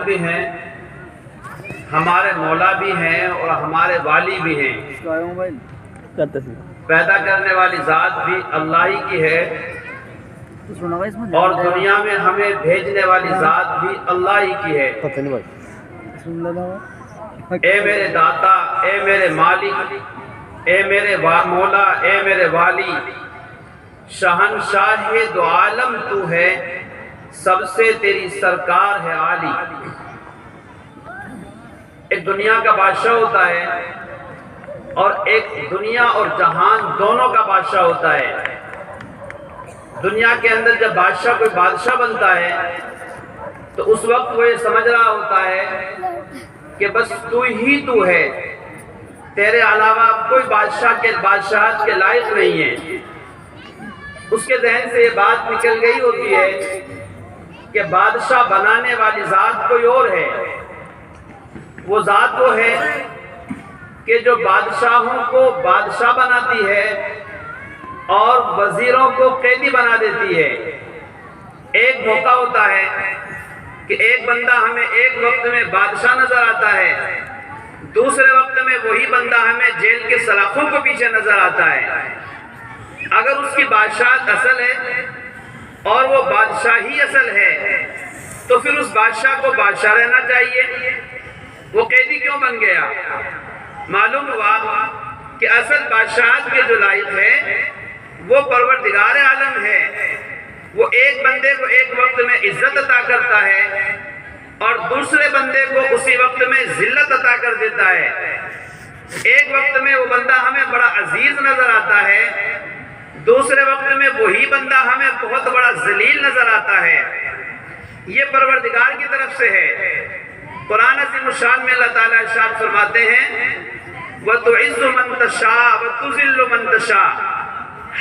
بھی ہیں، ہمارے مولا بھی ہیں اور ہمارے والی بھی ہیں۔ پیدا کرنے والی ذات بھی اللہ ہی کی ہے اور دنیا میں ہمیں بھیجنے والی ذات بھی اللہ ہی کی ہے۔ اے میرے داتا، اے میرے مالک، اے میرے مولا، اے میرے والی، شہنشاہ دو عالم تو ہے، سب سے تیری سرکار ہے عالی۔ ایک دنیا کا بادشاہ ہوتا ہے اور ایک دنیا اور جہان دونوں کا بادشاہ ہوتا ہے۔ دنیا کے اندر جب بادشاہ کوئی بادشاہ بنتا ہے تو اس وقت وہ یہ سمجھ رہا ہوتا ہے کہ بس تو ہی تو ہے، تیرے علاوہ کوئی بادشاہت کے لائق نہیں ہے۔ اس کے ذہن سے یہ بات نکل گئی ہوتی ہے کہ بادشاہ بنانے والی ذات کوئی اور ہے۔ وہ ذات وہ ہے کہ جو بادشاہوں کو بادشاہ بناتی ہے اور وزیروں کو قیدی بنا دیتی ہے۔ ایک موقع ہوتا ہے کہ ایک بندہ ہمیں ایک وقت میں بادشاہ نظر آتا ہے، دوسرے وقت میں وہی بندہ ہمیں جیل کے سلاخوں کو پیچھے نظر آتا ہے۔ اگر اس کی بادشاہت اصل ہے اور وہ بادشاہی اصل ہے تو پھر اس بادشاہ کو بادشاہ رہنا چاہیے، وہ قیدی کیوں بن گیا؟ معلوم ہوا کہ اصل بادشاہت کے جو لائق ہے وہ پروردگار عالم ہے۔ وہ ایک بندے کو ایک وقت میں عزت عطا کرتا ہے اور دوسرے بندے کو اسی وقت میں ذلت عطا کر دیتا ہے۔ ایک وقت میں وہ بندہ ہمیں بڑا عزیز نظر آتا ہے، دوسرے وقت میں وہی بندہ ہمیں بہت بڑا ذلیل نظر آتا ہے۔ یہ پروردگار کی طرف سے ہے۔ قرآن عظیم الشان میں اللہ تعالیٰ ارشاد فرماتے ہیں وَتُعِزُّ مَن تَشَاءُ وَتُذِلُّ مَن تَشَاءُ۔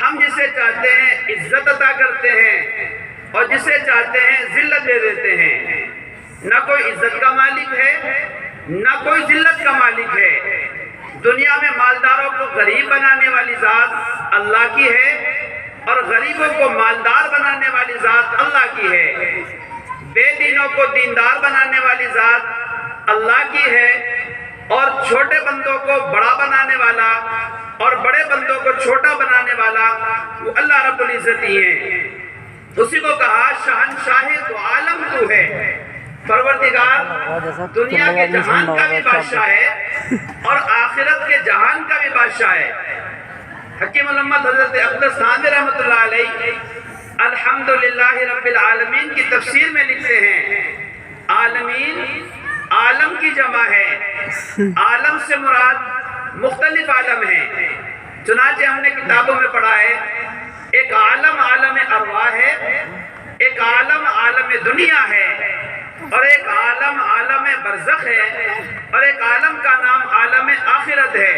ہم جسے چاہتے ہیں عزت عطا کرتے ہیں اور جسے چاہتے ہیں ذلت دے دیتے ہیں۔ نہ کوئی عزت کا مالک ہے نہ کوئی ذلت کا مالک ہے۔ دنیا میں مالداروں کو غریب بنانے والی ذات اللہ کی ہے اور غریبوں کو مالدار بنانے والی ذات اللہ کی ہے۔ بے دینوں کو دیندار بنانے والی ذات اللہ کی ہے اور چھوٹے بندوں کو بڑا بنانے والا اور بڑے بندوں کو چھوٹا بنانے والا وہ اللہ رب العزت ہی ہے۔ اسی کو کہا شہنشاہ دو عالم تو ہے۔ پروردگار دنیا کے جہان کا بھی بادشاہ ہے اور آخرت کے جہان کا بھی بادشاہ ہے۔ حکیم علامت حضرت اقدس تھانوی رحمۃ اللہ علیہ الحمدللہ رب العالمین کی تفسیر میں لکھتے ہیں عالمین عالم کی جمع ہے، عالم سے مراد مختلف عالم ہیں۔ چنانچہ ہم نے کتابوں میں پڑھا ہے ایک عالم عالم ارواح ہے، ایک عالم عالم دنیا ہے اور ایک عالم عالم برزخ ہے اور ایک عالم کا نام عالم آخرت ہے۔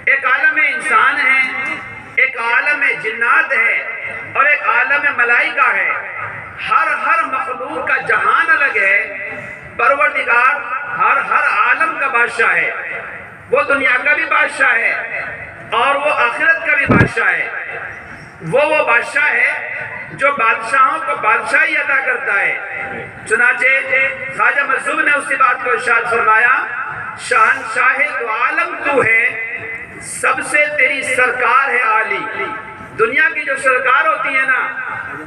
ایک عالم انسان ہے، ایک عالم جنات ہے اور ایک عالم ملائکہ ہے۔ ہر مخلوق کا جہان الگ ہے۔ پروردگار ہر عالم کا بادشاہ ہے۔ وہ دنیا کا بھی بادشاہ ہے اور وہ آخرت کا بھی بادشاہ ہے۔ وہ بادشاہ ہے جو بادشاہوں کو بادشاہی عطا کرتا ہے۔ چنانچہ خواجہ مظلوم نے اسی بات کو ارشاد فرمایا شہنشاہ دو عالم تو ہے، سب سے تیری سرکار ہے عالی۔ دنیا کی جو سرکار ہوتی ہے نا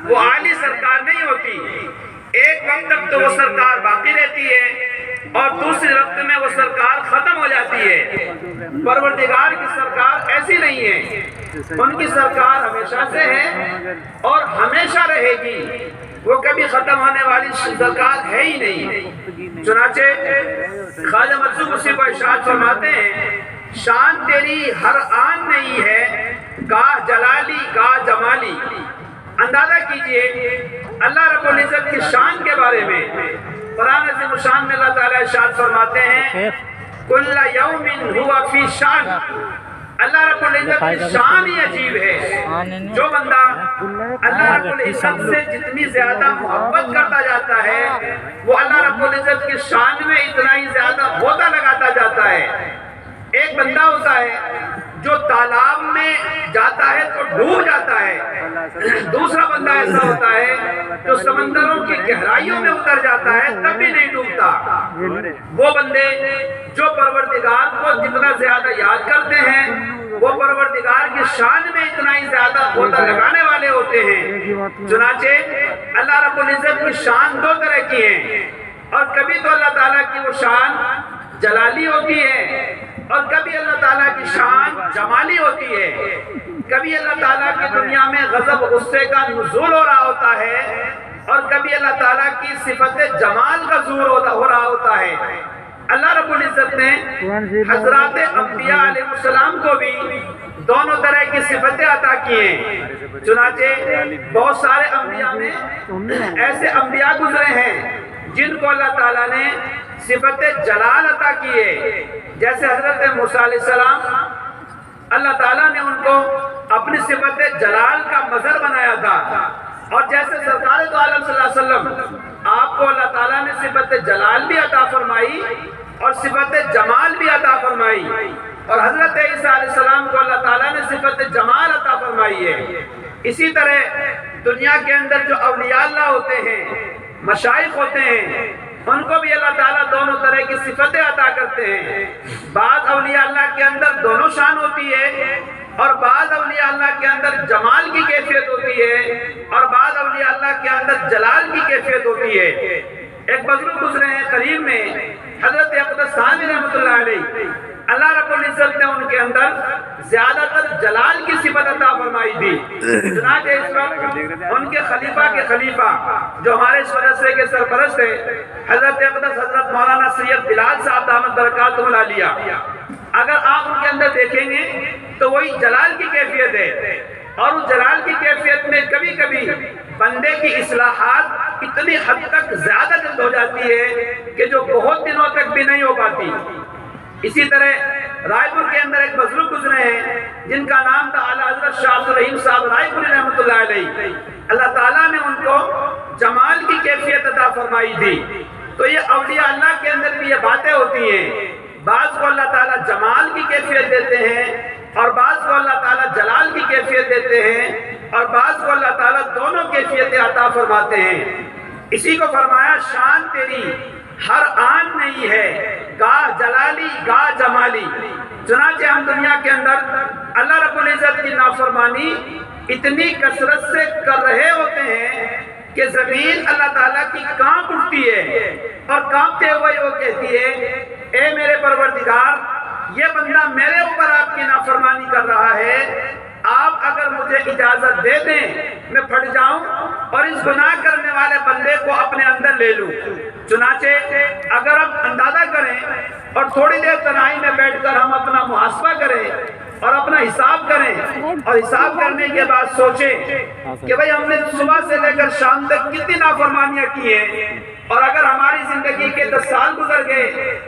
وہ عالی سرکار نہیں ہوتی۔ ایک وقت تک تو وہ سرکار باقی رہتی ہے اور دوسرے وقت میں وہ سرکار ختم ہو جاتی ہے۔ پروردگار کی سرکار ایسی نہیں ہے، ان کی سرکار ہمیشہ سے ہے اور ہمیشہ رہے گی، وہ کبھی ختم ہونے والی سرکار ہے ہی نہیں۔ چنانچہ خواجہ مظلوم اسی کو ارشاد فرماتے ہیں شان تیری ہر آن نہیں ہے، گاہ جلالی گاہ جمالی۔ اندازہ کیجئے اللہ رب العزت کی شان کے بارے میں قرآن عظیم الشان میں اللہ تعالیٰ ارشاد فرماتے ہیں کل یوم ہوا فی شان۔ اللہ رب العزت کی شان ہی عجیب ہے۔ جو بندہ اللہ رب العزت سے جتنی زیادہ محبت کرتا جاتا ہے وہ اللہ رب العزت کی شان میں اتنا ہی زیادہ غوطہ لگاتا جاتا ہے۔ ایک بندہ ہوتا ہے جو تالاب میں جاتا ہے تو ڈوب جاتا ہے، دوسرا بندہ ایسا ہوتا ہے جو سمندروں کی گہرائیوں میں اتر جاتا ہے تب بھی نہیں ڈوبتا۔ وہ بندے جو پروردگار کو جتنا زیادہ یاد کرتے ہیں، وہ پروردگار کی شان میں اتنا ہی زیادہ غوطہ لگانے والے ہوتے ہیں۔ چنانچہ اللہ رب العزت کی شان دو طرح کی ہے، اور کبھی تو اللہ تعالیٰ کی وہ شان جلالی ہوتی ہے، اور کبھی اللہ تعالیٰ کی شان جمالی ہوتی ہے۔ کبھی اللہ تعالیٰ کی دنیا میں غضب غصے کا نزول ہو رہا ہوتا ہے، اور کبھی اللہ تعالیٰ کی صفت جمال کا ظہور ہو رہا ہوتا ہے۔ اللہ رب العزت نے حضرات انبیاء علیہ السلام کو بھی دونوں طرح کی صفتیں عطا کی ہیں۔ چنانچہ بہت سارے انبیاء میں ایسے انبیاء گزرے ہیں جن کو اللہ تعالیٰ نے صفت جلال عطا کی ہے، جیسے حضرت موسیٰ علیہ السلام، اللہ تعالیٰ نے ان کو اپنی صفت جلال کا مظہر بنایا تھا، اور جیسے سرکار دو عالم صلی اللہ علیہ وسلم آپ کو اللہ تعالیٰ نے صفت جلال بھی عطا فرمائی اور صفت جمال بھی عطا فرمائی، اور حضرت عیسیٰ علیہ السلام کو اللہ تعالیٰ نے صفت جمال عطا فرمائی ہے۔ اسی طرح دنیا کے اندر جو اولیاء اللہ ہوتے ہیں، مشائخ ہوتے ہیں، ان کو بھی اللہ تعالیٰ دونوں طرح کی صفتیں عطا کرتے ہیں۔ بعض اولیاء اللہ کے اندر دونوں شان ہوتی ہے، اور بعض اولیاء اللہ کے اندر جمال کی کیفیت ہوتی ہے، اور بعض اولیاء اللہ کے اندر جلال کی کیفیت ہوتی ہے۔ ایک بزرگ گزرے ہیں قریب میں، حضرت اقدس ثانوی رحمۃ اللہ علیہ، اللہ رب العزت نے ان کے اندر زیادہ تر جلال کی صفت عطا فرمائی تھی۔ چنانچہ اس وقت ان کے خلیفہ کے خلیفہ جو ہمارے اس مدرسے کے سرپرست ہیں، حضرت اقدس حضرت مولانا سید بلال صاحب دامت برکاتہم العالیہ، اگر آپ ان کے اندر دیکھیں گے تو وہی جلال کی کیفیت ہے، اور اس جلال کی کیفیت میں کبھی کبھی بندے کی اصلاحات اتنی حد تک زیادہ جلد ہو جاتی ہے کہ جو بہت دنوں تک بھی نہیں ہو پاتی۔ اسی طرح رائے پور کے اندر ایک بزرگ گزرے ہیں جن کا نام تھا اعلیٰ حضرت شاہ عبد الرحیم صاحب رائے پوری رحمۃ اللہ علیہ۔ اللہ تعالیٰ نے ان کو جمال کی کیفیت عطا فرمائی تھی۔ تو یہ اولیاء اللہ کے اندر بھی یہ باتیں ہوتی ہیں، بعض کو اللہ تعالیٰ جمال کی کیفیت دیتے ہیں، اور بعض کو اللہ تعالیٰ جلال کی کیفیت دیتے ہیں، اور بعض کو اللہ تعالیٰ دونوں کیفیتیں عطا فرماتے ہیں۔ اسی کو فرمایا شان تیری ہر آن نہیں ہے، گاہ جلالی گاہ جمالی۔ چنانچہ ہم دنیا کے اندر اللہ رب العزت کی نافرمانی اتنی کثرت سے کر رہے ہوتے ہیں کہ زمین اللہ تعالیٰ کی کانپ اٹھتی ہے، اور کانپتے ہوئے وہ کہتی ہے، اے میرے پروردگار، یہ بندہ میرے اوپر آپ کی نافرمانی کر رہا ہے، آپ اگر مجھے اجازت دے دیں میں پھٹ جاؤں اور اس گناہ کرنے والے بندے کو اپنے اندر لے لوں۔ چنانچہ اگر ہم اندازہ کریں اور تھوڑی دیر تنہائی میں بیٹھ کر ہم اپنا محاسبہ کریں اور اپنا حساب کریں، اور حساب کرنے کے بعد سوچیں کہ بھئی ہم نے صبح سے لے کر شام تک کتنی نافرمانیاں کی ہیں، اور اگر ہماری زندگی کے 10 سال گزر گئے،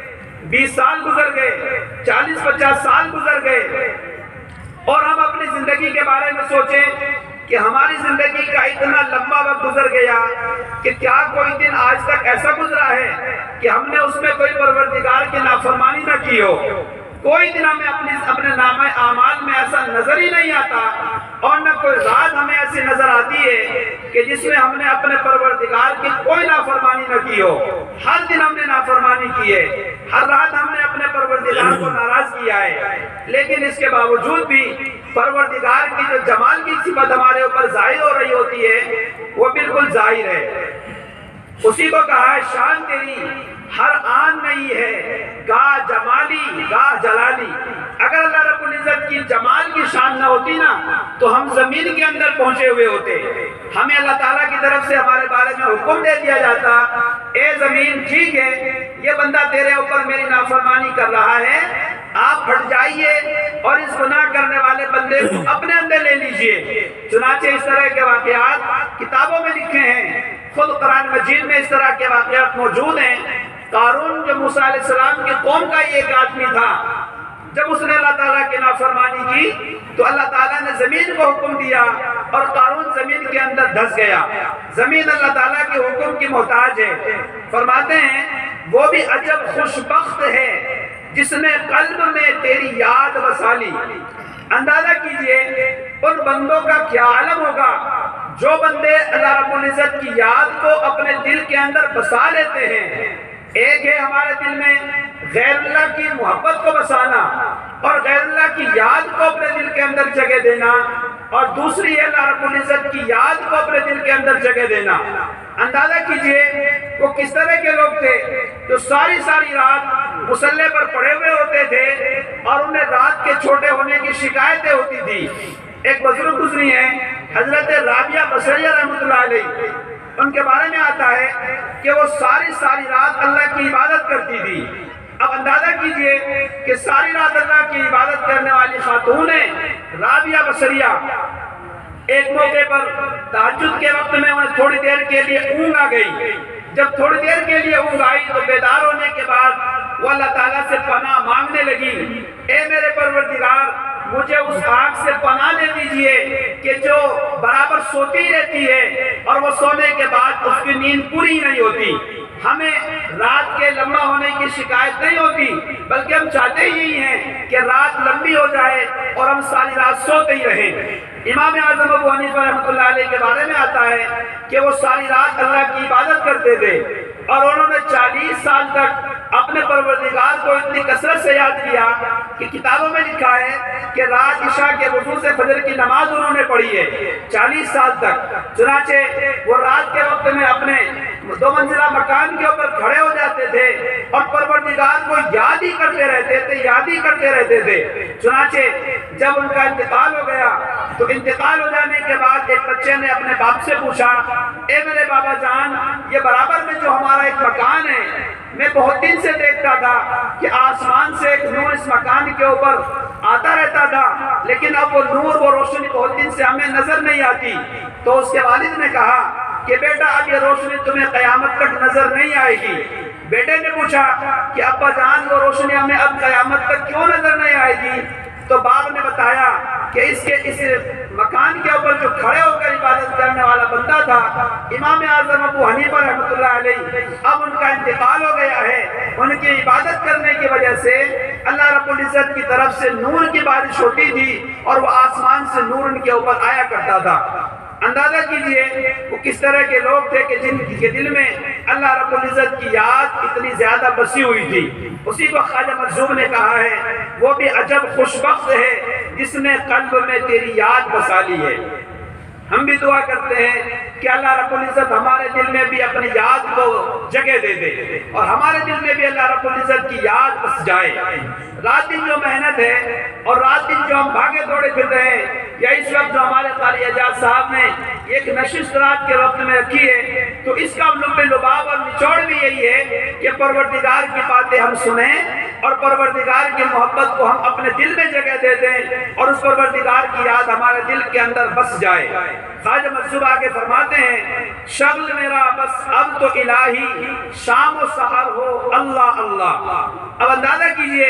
20 سال گزر گئے، 40-50 سال گزر گئے، اور ہم اپنی زندگی کے بارے میں سوچیں کہ ہماری زندگی کا اتنا لمبا وقت گزر گیا کہ کیا کوئی دن آج تک ایسا گزرا ہے کہ ہم نے اس میں کوئی پروردگار کی نافرمانی نہ کی ہو؟ کوئی دن ہمیں اپنے نامہ اعمال میں ایسا نظر ہی نہیں آتا، اور نہ کوئی رات ہمیں ایسی نظر آتی ہے کہ جس میں ہم نے اپنے پروردگار کی کوئی نافرمانی نہ کی ہو۔ ہر دن ہم نے نافرمانی کی ہے، ہر رات ہم نے اپنے پروردگار کو ناراض کیا ہے، لیکن اس کے باوجود بھی پروردگار کی جو جمال کی صفت ہمارے اوپر ظاہر ہو رہی ہوتی ہے وہ بالکل ظاہر ہے۔ اسی کو کہا ہے شان تیری ہر آن نہیں ہے، گاہ جمالی گاہ جلالی۔ اگر اللہ رب العزت کی جمال کی شان نہ ہوتی نا تو ہم زمین کے اندر پہنچے ہوئے ہوتے۔ ہمیں اللہ تعالیٰ کی طرف سے ہمارے بارے میں حکم دے دیا جاتا، اے زمین ٹھیک ہے، یہ بندہ تیرے اوپر میری نافرمانی کر رہا ہے، آپ پھٹ جائیے اور اس گناہ کرنے والے بندے کو اپنے اندر لے لیجئے۔ چنانچہ اس طرح کے واقعات کتابوں میں لکھے ہیں، خود قرآن مجید میں اس طرح کے واقعات موجود ہیں۔ قارون جو موسیٰ علیہ السلام کی قوم کا یہ ایک آدمی تھا، جب اس نے اللہ تعالیٰ کی نافرمانی کی تو اللہ تعالیٰ نے زمین کو حکم دیا اور قارون زمین کے اندر دھس گیا۔ زمین اللہ تعالیٰ کے حکم کی محتاج ہے۔ فرماتے ہیں وہ بھی عجب خوش بخت ہے جس نے قلب میں تیری یاد بسا لی۔ اندازہ کیجئے ان بندوں کا کیا عالم ہوگا جو بندے اللہ رب العزت کی یاد کو اپنے دل کے اندر بسا لیتے ہیں۔ ایک ہے ہمارے دل میں غیر اللہ کی محبت کو بسانا اور غیر اللہ کی یاد کو اپنے دل کے اندر جگہ دینا، اور دوسری ہے اللہ رب العزت کی یاد کو اپنے دل کے اندر جگہ دینا۔ اندازہ کیجئے وہ کس طرح کے لوگ تھے جو ساری رات مصلے پر پڑے ہوئے ہوتے تھے اور انہیں رات کے چھوٹے ہونے کی شکایتیں ہوتی تھی۔ ایک بزرگ گزری ہیں حضرت رابعہ بصریہ رحمۃ اللہ علیہ، ان کے بارے میں آتا ہے کہ وہ ساری رات اللہ کی عبادت کرتی تھی۔ اب اندازہ کیجئے کہ ساری رات اللہ کی عبادت کرنے والی خاتون رابعہ بصریہ، ایک موقع پر تہجد کے وقت میں انہیں تھوڑی دیر کے لیے اونگ آ گئی۔ جب تھوڑی دیر کے لیے اونگ آئی تو بیدار ہونے کے بعد وہ اللہ تعالیٰ سے پناہ مانگنے لگی، اے میرے پروردگار مجھے اس آگ سے پناہ دے دیجئے کہ جو برابر سوتی رہتی ہے اور وہ سونے کے بعد اس کی نیند پوری نہیں ہوتی۔ ہمیں رات کے لمبا ہونے کی شکایت نہیں ہوتی، بلکہ ہم چاہتے ہی ہیں کہ رات لمبی ہو جائے اور ہم ساری رات سوتے ہی رہیں۔ امام اعظم ابو حنیفہ رحمۃ اللہ علیہ کے بارے میں آتا ہے کہ وہ ساری رات اللہ کی عبادت کرتے تھے اور انہوں نے 40 سال تک اپنے پروردگار کو اتنی کثرت سے یاد کیا کہ کتابوں میں لکھا ہے کہ رات عشاء کے وضو سے فجر کی نماز انہوں نے پڑھی ہے 40 سال تک۔ چنانچہ وہ رات کے وقت میں اپنے 2 منزلہ مکان کے اوپر کھڑے ہو جاتے تھے اور پروردگار کو یاد ہی کرتے رہتے تھے۔ چنانچہ جب ان کا انتقال ہو گیا تو انتقال ہو جانے کے بعد ایک بچے نے اپنے باپ سے پوچھا، اے میرے بابا جان، یہ برابر میں جو ہمارا ایک مکان ہے، میں بہت دن سے دیکھتا تھا کہ آسمان سے ایک نور اس مکان کے اوپر آتا رہتا تھا، لیکن اب وہ نور، وہ روشنی بہت دن سے ہمیں نظر نہیں آتی۔ تو اس کے والد نے کہا کہ بیٹا اب یہ روشنی تمہیں قیامت تک نظر نہیں آئے گی۔ بیٹے نے پوچھا کہ ابا جان وہ روشنی ہمیں اب قیامت تک کیوں نظر نہیں آئے گی؟ تو باپ نے بتایا کہ اس مکان کے اوپر جو کھڑے ہو کر عبادت کرنے والا بندہ تھا امام اعظم ابو حنیفہ رحمۃ اللہ علیہ، اب ان کا انتقال ہو گیا ہے۔ ان کی عبادت کرنے کی وجہ سے اللہ رب العزت کی طرف سے نور کی بارش ہوتی تھی اور وہ آسمان سے نور ان کے اوپر آیا کرتا تھا۔ اندازہ کیجئے وہ کس طرح کے لوگ تھے کہ جن کے دل میں اللہ رب العزت کی یاد اتنی زیادہ بسی ہوئی تھی۔ اسی کو خواجہ مجذوب نے کہا ہے، وہ بھی عجب خوشبخت ہے جس نے قلب میں تیری یاد بسا لی ہے۔ ہم بھی دعا کرتے ہیں کہ اللہ رب العزت ہمارے دل میں بھی اپنی یاد کو جگہ دے دے اور ہمارے دل میں بھی اللہ رب العزت کی یاد بس جائے۔ رات دن جو محنت ہے اور رات دن جو ہم بھاگے دوڑے پھر رہے ہیں، یا اس وقت جو ہمارے قاری اعجاز صاحب نے ایک نشست رات کے وقت میں رکھی ہے، تو اس کا لب لباب اور نچوڑ بھی یہی ہے کہ پروردگار کی باتیں ہم سنیں اور پروردگار کی محبت کو ہم اپنے دل میں جگہ دے دیں اور اس پروردگار کی یاد ہمارے دل کے اندر بس جائے۔ خواجہ مجذوب آگے فرماتے ہیں، شغل میرا بس اب تو الہی شام و سحر ہو اللہ اللہ۔ اب اندازہ کیجئے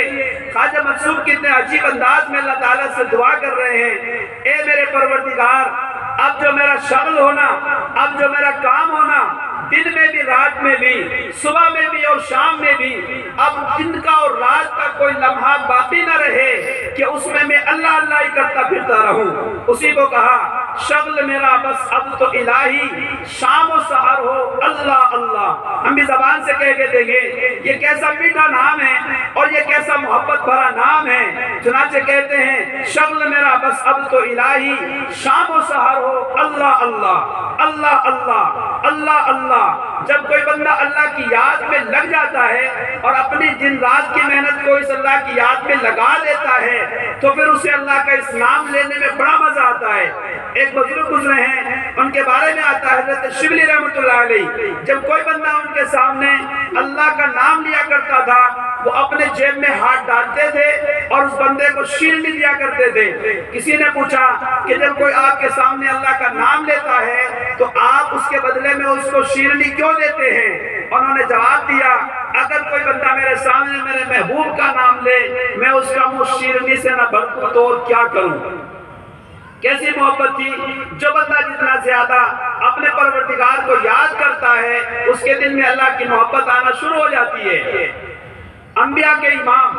خواجہ مجذوب کتنے عجیب انداز میں اللہ تعالیٰ سے دعا کر رہے ہیں، اے میرے پروردگار اب جو میرا شغل ہونا، اب جو میرا کام ہونا، دن میں بھی رات میں بھی، صبح میں بھی اور شام میں بھی، اب دن کا اور رات کا کوئی لمحہ باقی نہ رہے کہ اس میں اللہ اللہ ہی کرتا پھرتا رہوں۔ اسی کو کہا شغل میرا بس اب تو الہی شام و سحر ہو اللہ اللہ۔ ہم بھی زبان سے کہہ کے دیں گے یہ کیسا میٹھا نام ہے اور یہ کیسا محبت بھرا نام ہے۔ چنانچہ کہتے ہیں شغل میرا بس اب تو الہی شام و سحر ہو اللہ اللہ اللہ اللہ اللہ اللہ۔ جب کوئی بندہ اللہ کی یاد میں لگ جاتا ہے اور اپنی دن رات کی محنت کو اس اللہ کی یاد میں لگا دیتا ہے تو پھر اسے اللہ کا اس نام لینے میں بڑا مزہ آتا ہے۔ ایک بزرگ گزرے ہیں، ان کے بارے میں آتا ہے حضرت شبلی رحمۃ اللہ علیہ، جب کوئی بندہ ان کے سامنے اللہ کا نام لیا کرتا تھا وہ اپنے جیب میں ہاتھ ڈالتے تھے اور اس بندے کو شیرنی دیا کرتے تھے۔ کسی نے پوچھا کہ جب کوئی آپ کے سامنے اللہ کا نام لیتا ہے تو آپ اس کے بدلے میں اس کو شیرنی کیوں دیتے ہیں؟ انہوں نے جواب دیا، اگر کوئی بندہ میرے سامنے میرے محبوب کا نام لے میں اس کا منہ شیرنی سے نہ بھر دوں تو اور کیا کروں۔ کیسی محبت تھی! جو بندہ جتنا زیادہ اپنے پروردگار کو یاد کرتا ہے اس کے دل میں اللہ کی محبت آنا شروع ہو جاتی ہے۔ انبیاء کے امام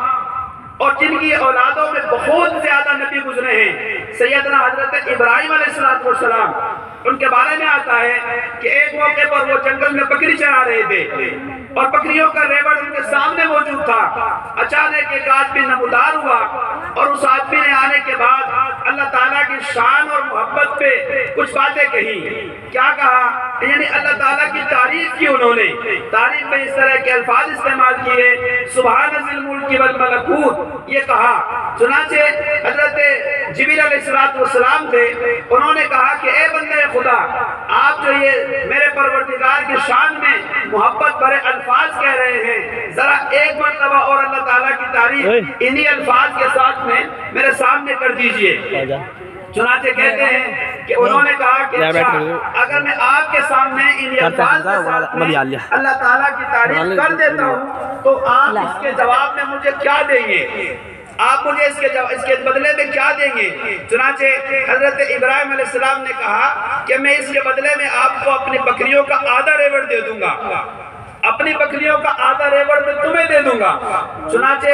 اور جن کی اولادوں میں بہت زیادہ نبی گزرے ہیں، سیدنا حضرت ابراہیم علیہ السلام، ان کے بارے میں آتا ہے کہ ایک موقع پر وہ جنگل میں بکری چرا رہے تھے اور بکریوں کا ریوڑ ان کے سامنے موجود تھا۔ اچانک ایک آدمی نمودار ہوا اور اس آدمی نے آنے کے بعد اللہ تعالیٰ کی شان اور محبت پہ کچھ باتیں کہی۔ کیا کہا؟ یعنی اللہ تعالیٰ کی تعریف کی انہوں نے، تعریف میں اس طرح کے الفاظ استعمال کیے، سبحان ذی الملک والملکوت، یہ کہا۔ چنانچہ حضرت جبریل علیہ السلام تھے، انہوں نے کہا کہ اے بندے خدا، آپ جو یہ میرے پروردگار کی شان میں محبت بھرے الفاظ کہہ رہے ہیں، ذرا ایک مرتبہ اور اللہ تعالیٰ کی تعریف انہی الفاظ کے ساتھ میں میرے سامنے کر دیجئے۔ چنانچہ کہتے ہیں کہ انہوں نے کہا کہ اچھا، اگر میں آپ کے سامنے انہی الفاظ کے ساتھ میں اللہ تعالیٰ کی تعریف کر دیتا ہوں تو آپ اس کے جواب میں مجھے کیا دیں گے؟ آپ مجھے اس کے بدلے میں کیا دیں گے؟ چنانچہ حضرت ابراہیم علیہ السلام نے کہا کہ میں اس کے بدلے میں آپ کو اپنی بکریوں کا آدھا ریوڑ دے دوں گا، اپنی بکریوں کا آدھا ریوڑ میں تمہیں دے دوں گا۔ چنانچہ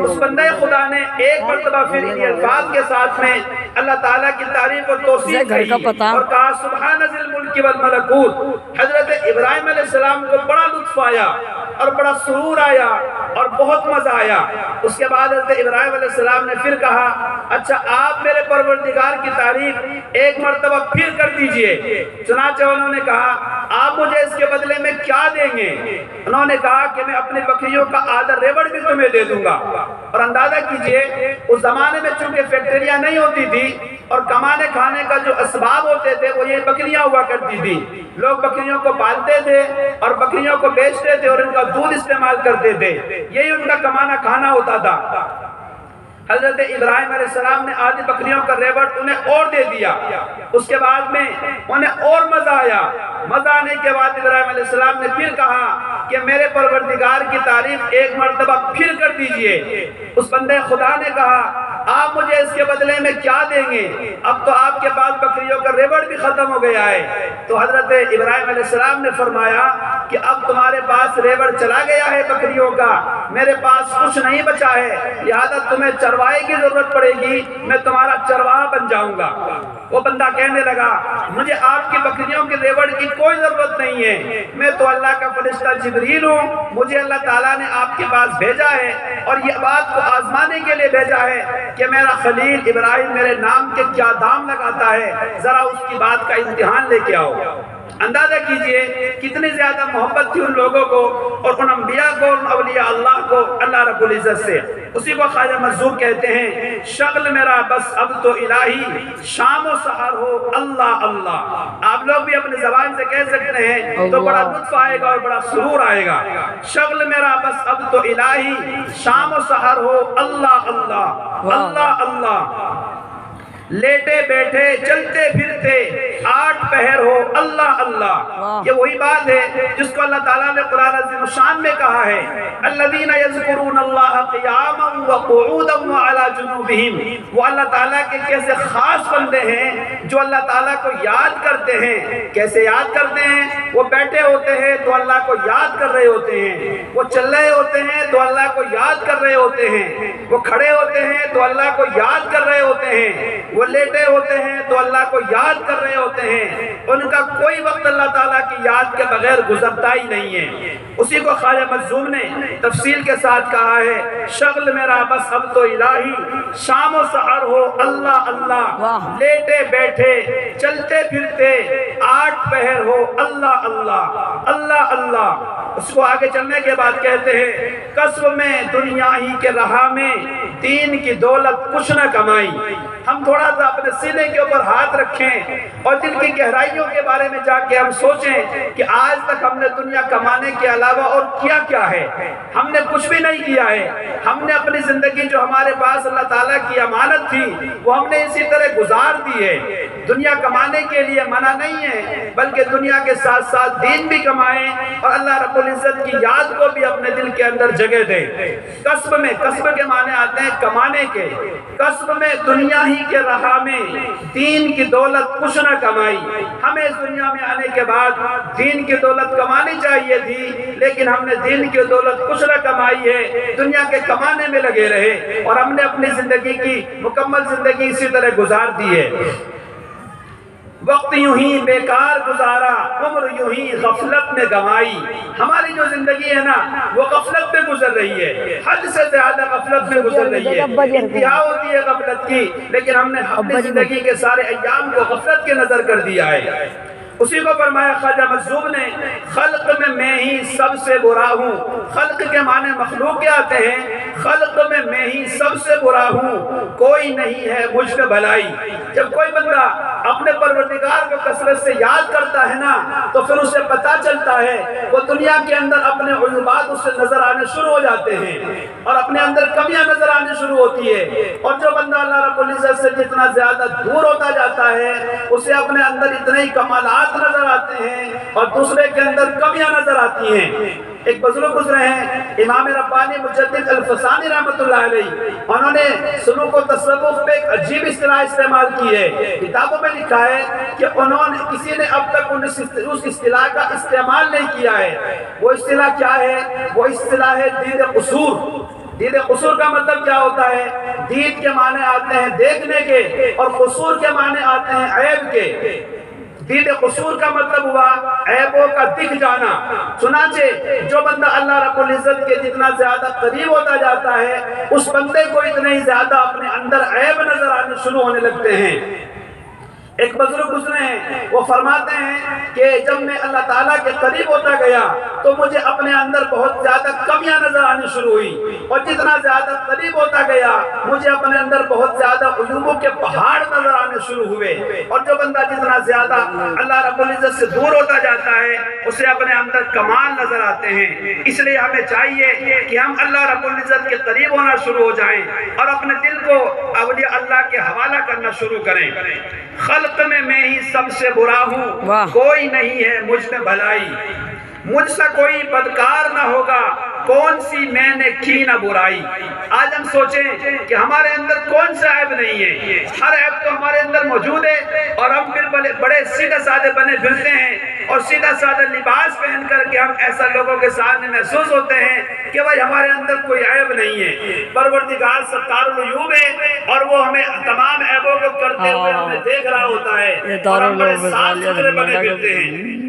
اس بندے خدا نے ایک مرتبہ پھر انہی الفاظ کے ساتھ میں اللہ تعالیٰ کی تعریف اور توصیف کی اور کہا سبحان ذی الملک والملکوت۔ حضرت ابراہیم علیہ السلام کو بڑا لطف آیا اور بڑا سرور آیا اور بہت مزہ آیا۔ اس کے بعد حضرت ابراہیم علیہ السلام نے پھر کہا اچھا آپ میرے پروردگار کی تعریف ایک مرتبہ پھر کر دیجئے۔ چنانچہ انہوں نے کہا آپ مجھے اس کے بدلے میں کیا دیں گے؟ انہوں نے کہا کہ میں اپنی بکریوں کا آدھا ریوڑ بھی تمہیں دے دوں گا۔ اور اندازہ کیجئے اس زمانے میں چونکہ فیکٹریاں نہیں ہوتی تھی اور کمانے کھانے کا جو اسباب ہوتے تھے وہ یہ بکریاں ہوا کرتی تھی، لوگ بکریوں کو پالتے تھے اور بکریوں کو بیچتے تھے اور ان کا دودھ استعمال کرتے تھے، یہی ان کا کمانا کھانا ہوتا تھا۔ حضرت ابراہیم علیہ السلام نے آدھی بکریوں کا ریوڑ انہیں اور دے دیا۔ اس کے بعد میں انہیں اور مزہ آیا۔ مزہ آنے کے بعد ابراہیم علیہ السلام نے پھر کہا کہ میرے پروردگار کی تعریف ایک مرتبہ پھر کر دیجئے۔ اس بندے خدا نے کہا آپ مجھے اس کے بدلے میں کیا دیں گے؟ اب تو آپ کے پاس بکریوں کا ریوڑ بھی ختم ہو گیا ہے۔ تو حضرت ابراہیم علیہ السلام نے فرمایا کہ اب تمہارے پاس ریوڑ چلا گیا ہے بکریوں کا، میرے پاس کچھ نہیں بچا ہے، لہذا تمہیں چرواہے کی ضرورت پڑے گی، میں تمہارا چرواہا بن جاؤں گا۔ وہ بندہ کہنے لگا مجھے آپ کی بکریوں کے ریوڑ کی کوئی ضرورت نہیں ہے، میں تو اللہ کا فرشتہ جبریل ہوں، مجھے اللہ تعالیٰ نے آپ کے پاس بھیجا ہے اور یہ بات کو آزمانے کے لیے بھیجا ہے کہ میرا خلیل ابراہیم میرے نام کے کیا دام لگاتا ہے، ذرا اس کی بات کا امتحان لے کے آؤ۔ اندازہ کیجئے کتنی زیادہ محبت تھی ان لوگوں کو اور ان انبیاء کو، ان اولیاء اللہ کو اللہ رب العزت سے۔ اسی کو خواجہ مظہور کہتے ہیں شغل میرا بس اب تو الہی، شام و سحر ہو اللہ اللہ۔ آپ لوگ بھی اپنی زبان سے کہہ سکتے ہیں تو بڑا لطف آئے گا اور بڑا سرور آئے گا۔ شغل میرا بس اب تو الہی، شام و سحر ہو اللہ اللہ اللہ اللہ۔ لیٹے بیٹھے چلتے پھرتے آٹھ پہر ہو اللہ اللہ۔ یہ وہی بات ہے جس کو اللہ تعالیٰ نے قرآن عظیم الشان میں کہا ہے الذین یذکرون اللہ قیاما وقعودا وعلی جنوبہم۔ وہ اللہ تعالیٰ کے کیسے خاص بندے ہیں جو اللہ تعالیٰ کو یاد کرتے ہیں۔ کیسے یاد کرتے ہیں؟ وہ بیٹھے ہوتے ہیں تو اللہ کو یاد کر رہے ہوتے ہیں، وہ چل رہے ہوتے ہیں تو اللہ کو یاد کر رہے ہوتے ہیں، وہ کھڑے ہوتے ہیں تو اللہ کو یاد کر رہے ہوتے ہیں، وہ لیٹے ہوتے ہیں تو اللہ کو یاد کر رہے ہوتے ہیں۔ ان کا کوئی وقت اللہ تعالیٰ کی یاد کے بغیر گزرتا ہی نہیں ہے۔ اسی کو خواجہ مظہور نے تفصیل کے ساتھ کہا ہے شغل میرا بس اب تو الہی، شام و سحر ہو اللہ اللہ۔ لیٹے بیٹھے چلتے پھرتے آٹھ پہر ہو اللہ اللہ اللہ اللہ۔ اس کو آگے چلنے کے بعد کہتے ہیں کسب میں دنیا ہی کے راہ میں دین کی دولت کچھ نہ کمائی۔ ہم تھوڑا سا اپنے سینے کے اوپر ہاتھ رکھیں اور دل کی گہرائیوں کے بارے میں جا کے ہم سوچیں کہ آج تک ہم نے دنیا کمانے کے علاوہ اور کیا کیا ہے؟ ہم نے کچھ بھی نہیں کیا ہے۔ ہم نے اپنی زندگی جو ہمارے پاس اللہ تعالیٰ کی امانت تھی وہ ہم نے اسی طرح گزار دی ہے۔ دنیا کمانے کے لیے منع نہیں ہے بلکہ دنیا کے ساتھ ساتھ دین بھی کمائیں اور اللہ رب العزت کی یاد کو بھی اپنے دل کے اندر جگہ دیں۔ کسب میں، کسب کے معنی آتے ہیں کمانے کے، کسب میں دنیا ہی کے راہ میں دین کی دولت کچھ نہ کمائی۔ ہمیں اس دنیا میں آنے کے بعد دین کی دولت کمانی چاہیے تھی، لیکن ہم نے دین کی دولت کچھ نہ کمائی ہے، دنیا کے کمانے میں لگے رہے اور ہم نے اپنی زندگی کی مکمل زندگی اسی طرح گزار دی ہے۔ وقت یوں ہی بیکار گزارا، عمر یوں ہی غفلت میں گنوائی۔ ہماری جو زندگی ہے نا وہ غفلت میں گزر رہی ہے، حد سے زیادہ غفلت میں گزر رہی ہے، انتہا ہوتی ہے غفلت کی، لیکن ہم نے اپنی زندگی کے سارے ایام کو غفلت کے نظر کر دیا ہے۔ اسی کو فرمایا خواجہ مجذوب نے، خلق میں ہی سب سے برا ہوں۔ خلق کے معنی مخلوق کے آتے ہیں، خلق میں ہی سب سے برا ہوں، کوئی نہیں ہے مجھ میں بھلائی۔ جب کوئی بندہ اپنے پروردگار کو کثرت سے یاد کرتا ہے نا تو پھر اسے پتا چلتا ہے وہ دنیا کے اندر اپنے عیوبات اسے نظر آنے شروع ہو جاتے ہیں اور اپنے اندر کمیاں نظر آنے شروع ہوتی ہے۔ اور جو بندہ اللہ رب العزت سے جتنا زیادہ دور ہوتا جاتا ہے اسے اپنے اندر اتنے ہی کمالات نظر آتے ہیں اور دوسرے کے اندر کمیاں نظر آتی ہیں۔ ایک بزرگ گزرے ہیں امام ربانی مجدد الفسانی رحمۃ اللہ علیہ، انہوں نے سلوک و تصوف پہ ایک عجیب اصطلاح استعمال کی ہے۔ کتابوں میں لکھا ہے کہ انہوں نے کسی نے اب تک اس اصطلاح کا استعمال نہیں کیا ہے۔ وہ اصطلاح کیا ہے؟ وہ اصطلاح ہے دید قصور۔ دید قصور کا مطلب کیا ہوتا ہے؟ دید کے معنی آتے ہیں دیکھنے کے اور قصور کے معنی آتے ہیں عیب کے۔ دید قصور کا مطلب ہوا عیبوں کا دکھ جانا۔ چنانچہ جو بندہ اللہ رب العزت کے جتنا زیادہ قریب ہوتا جاتا ہے اس بندے کو اتنے ہی زیادہ اپنے اندر عیب نظر آنے شروع ہونے لگتے ہیں۔ ایک بزرگ گزرے ہیں، وہ فرماتے ہیں کہ جب میں اللہ تعالیٰ کے قریب ہوتا گیا تو مجھے اپنے اندر بہت زیادہ کمیاں نظر آنی شروع ہوئی، اور جتنا زیادہ قریب ہوتا گیا مجھے اپنے اندر بہت زیادہ عیوبوں کے پہاڑ نظر آنے شروع ہوئے۔ اور جو بندہ جتنا زیادہ اللہ رب العزت سے دور ہوتا جاتا ہے اسے اپنے اندر کمال نظر آتے ہیں۔ اس لیے ہمیں چاہیے کہ ہم اللہ رب العزت کے قریب ہونا شروع ہو جائیں اور اپنے دل کو اولیاء اللہ کے حوالہ کرنا شروع کریں۔ خلق میں ہی سب سے برا ہوں، کوئی نہیں ہے مجھ میں بھلائی۔ مجھ سے کوئی بدکار نہ ہوگا، کون سی میں نے کی نہ برائی۔ آج ہم سوچیں کہ ہمارے اندر کون سا عیب نہیں ہے، ہر عیب تو ہمارے اندر موجود ہے اور ہم پھر بڑے سیدھے سادے بنے پھرتے ہیں اور سیدھا سادہ لباس پہن کر کے ہم ایسا لوگوں کے سامنے محسوس ہوتے ہیں کہ بھائی ہمارے اندر کوئی عیب نہیں ہے۔ پروردگار ستار العیوب ہے اور وہ ہمیں تمام عیبوں کو کرتے ہوئے ہمیں دیکھ رہا ہوتا ہے اور ہم بڑے صاف ستھرے بنے پھرتے ہیں۔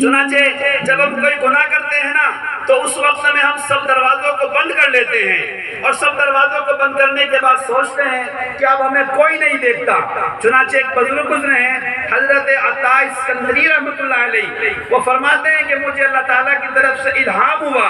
چنانچہ جب ہم کوئی گناہ کرتے ہیں نا تو اس وقت میں ہم سب دروازوں کو بند کر لیتے ہیں اور سب دروازوں کو بند کرنے کے بعد سوچتے ہیں کہ اب ہمیں کوئی نہیں دیکھتا۔ چنانچہ ایک بزرگ گزرے ہیں حضرت عطا اسکندری رحمۃ اللہ علیہ، وہ فرماتے ہیں کہ مجھے اللہ تعالیٰ کی طرف سے الہام ہوا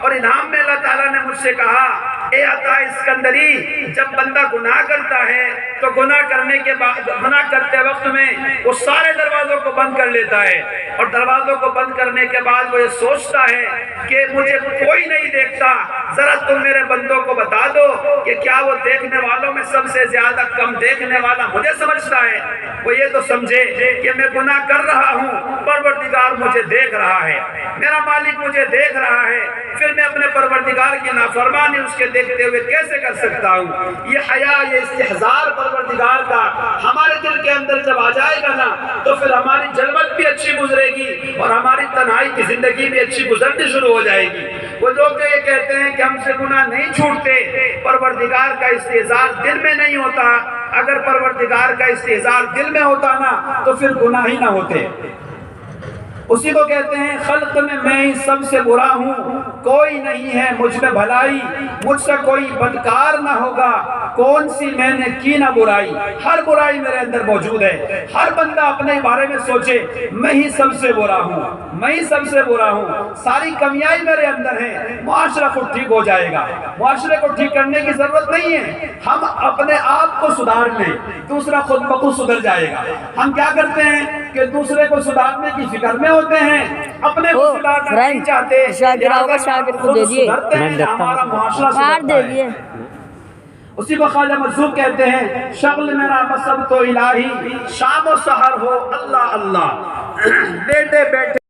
اور الہام میں اللہ تعالیٰ نے مجھ سے کہا اے عطا اسکندری، جب بندہ گناہ کرتا ہے تو گناہ کرنے کے بعد گناہ کرتے وقت میں وہ سارے دروازوں کو بند کر لیتا ہے اور دروازوں کو بند کرنے کے بعد وہ یہ سوچتا ہے کہ مجھے کوئی نہیں دیکھتا، ذرا تم میرے بندوں کو بتا دو کہ کیا وہ دیکھنے والوں میں سب سے زیادہ کم دیکھنے والا مجھے سمجھتا ہے۔ وہ یہ تو سمجھے کہ میں گناہ کر رہا ہوں، پروردگار مجھے دیکھ رہا ہے، میرا مالک مجھے دیکھ رہا ہے، پھر میں اپنے پروردگار کی نافرمانی اس کے دیکھتے ہوئے کیسے کر سکتا ہوں۔ یہ حیا، یہ استحضار پروردگار کا ہمارے دل کے اندر جب آ جائے گا نا تو پھر ہماری جلوت بھی اچھی گزرے گی اور ہماری تنہائی کی زندگی بھی اچھی گزرنی شروع ہو جائے گی۔ وہ لوگ جو یہ کہتے ہیں کہ ہم سے گناہ نہیں چھوٹتے، پروردگار کا استحضار دل میں نہیں ہوتا۔ اگر پروردگار کا استحضار دل میں ہوتا نا تو پھر گناہ ہی نہ ہوتے۔ اسی کو کہتے ہیں خلق میں ہی سب سے برا ہوں، کوئی نہیں ہے مجھ میں بھلائی۔ مجھ سے کوئی بدکار نہ ہوگا، کون سی میں نے کی نہ برائی۔ ہر برائی میرے اندر موجود ہے۔ ہر بندہ اپنے بارے میں سوچے میں ہی سب سے برا ہوں، میں ہی سب سے برا ہوں، ساری کمیاں میرے اندر ہیں۔ معاشرہ خود ٹھیک ہو جائے گا، معاشرے کو ٹھیک کرنے کی ضرورت نہیں ہے، ہم اپنے آپ کو سدھار لیں، دوسرا خود بخود سدھر جائے گا۔ ہم کیا کرتے ہیں کہ دوسرے کو سدھارنے کی فکر میں ہوتے ہیں، اپنے کو سدھارنا نہیں چاہتے، خود سدھرتے ہیں ہمارا معاشرہ سدھرتا ہے۔ اسی کو خواجہ مجذوب کہتے ہیں شغل میرا مصب تو الہی، شام و سحر ہو اللہ اللہ، بیٹے بیٹے